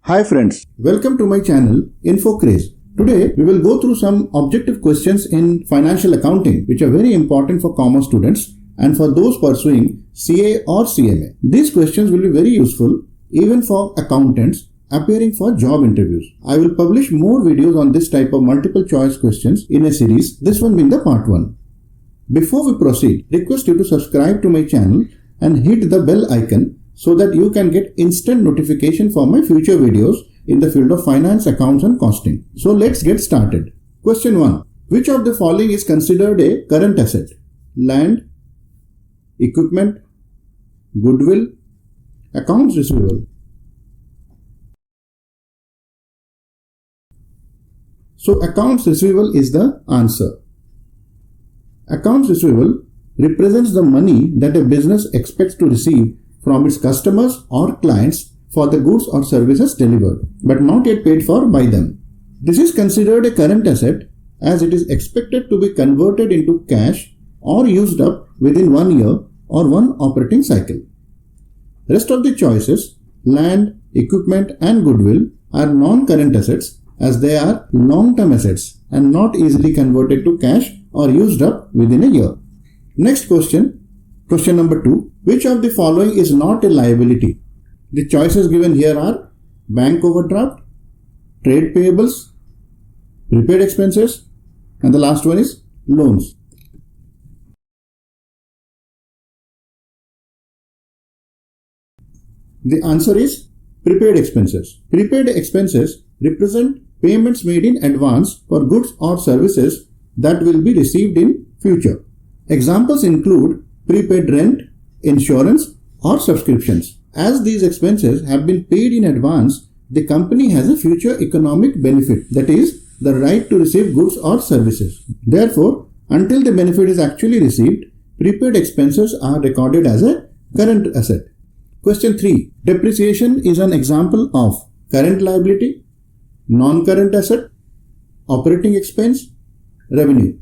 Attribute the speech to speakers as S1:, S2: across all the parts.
S1: Hi friends, welcome to my channel InfoCraze. Today we will go through some objective questions in financial accounting which are very important for commerce students and for those pursuing CA or CMA. These questions will be very useful even for accountants appearing for job interviews. I will publish more videos on this type of multiple choice questions in a series, this one being the part 1. Before we proceed, request you to subscribe to my channel and hit the bell icon so that you can get instant notification for my future videos in the field of finance, accounts and costing. So let's get started. Question 1. Which of the following is considered a current asset? Land, equipment, goodwill, accounts receivable. So accounts receivable is the answer. Accounts receivable represents the money that a business expects to receive from its customers or clients for the goods or services delivered, but not yet paid for by them. This is considered a current asset as it is expected to be converted into cash or used up within 1 year or one operating cycle. Rest of the choices, land, equipment and goodwill, are non-current assets as they are long-term assets and not easily converted to cash or used up within a year. Next question. Question number 2. Which of the following is not a liability? The choices given here are bank overdraft, trade payables, prepaid expenses, and the last one is loans. The answer is prepaid expenses. Prepaid expenses represent payments made in advance for goods or services that will be received in future. Examples include prepaid rent, insurance or subscriptions. As these expenses have been paid in advance, the company has a future economic benefit, that is, the right to receive goods or services. Therefore, until the benefit is actually received, prepaid expenses are recorded as a current asset. Question 3. Depreciation is an example of current liability, non-current asset, operating expense, revenue.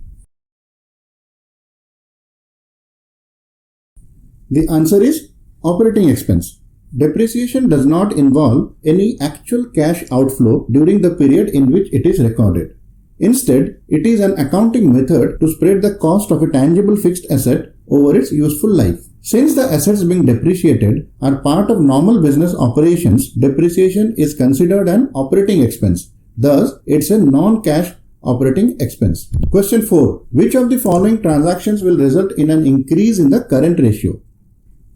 S1: The answer is operating expense. Depreciation does not involve any actual cash outflow during the period in which it is recorded. Instead, it is an accounting method to spread the cost of a tangible fixed asset over its useful life. Since the assets being depreciated are part of normal business operations, depreciation is considered an operating expense. Thus, it's a non-cash operating expense. Question 4. Which of the following transactions will result in an increase in the current ratio?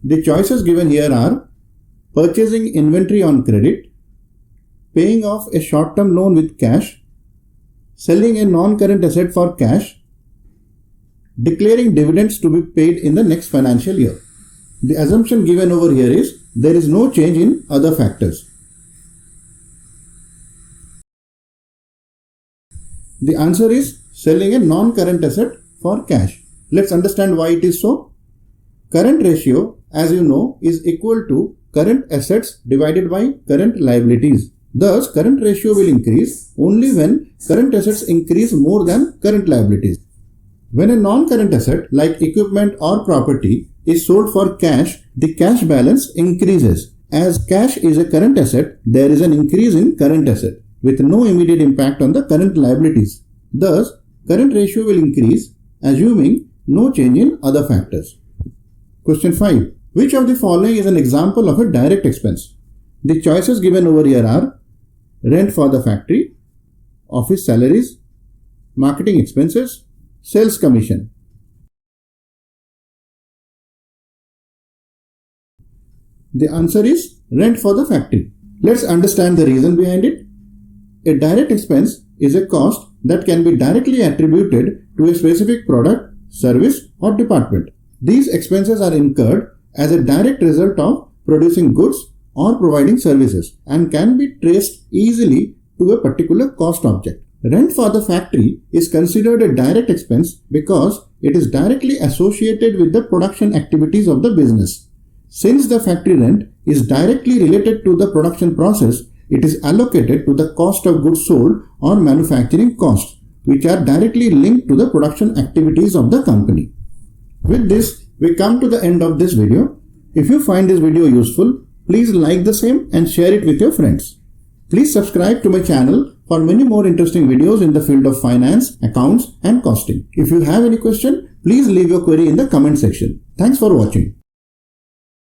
S1: The choices given here are purchasing inventory on credit, paying off a short-term loan with cash, selling a non-current asset for cash, declaring dividends to be paid in the next financial year. The assumption given over here is there is no change in other factors. The answer is selling a non-current asset for cash. Let's understand why it is so. Current ratio, as you know, is equal to current assets divided by current liabilities. Thus, current ratio will increase only when current assets increase more than current liabilities. When a non-current asset like equipment or property is sold for cash, the cash balance increases. As cash is a current asset, there is an increase in current asset with no immediate impact on the current liabilities. Thus, current ratio will increase, assuming no change in other factors. Question 5. Which of the following is an example of a direct expense? The choices given over here are rent for the factory, office salaries, marketing expenses, sales commission. The answer is rent for the factory. Let's understand the reason behind it. A direct expense is a cost that can be directly attributed to a specific product, service or department. These expenses are incurred as a direct result of producing goods or providing services and can be traced easily to a particular cost object. Rent for the factory is considered a direct expense because it is directly associated with the production activities of the business. Since the factory rent is directly related to the production process, it is allocated to the cost of goods sold or manufacturing costs, which are directly linked to the production activities of the company. With this, we come to the end of this video. If you find this video useful, please like the same and share it with your friends. Please subscribe to my channel for many more interesting videos in the field of finance, accounts and costing. If you have any question, please leave your query in the comment section. Thanks for watching.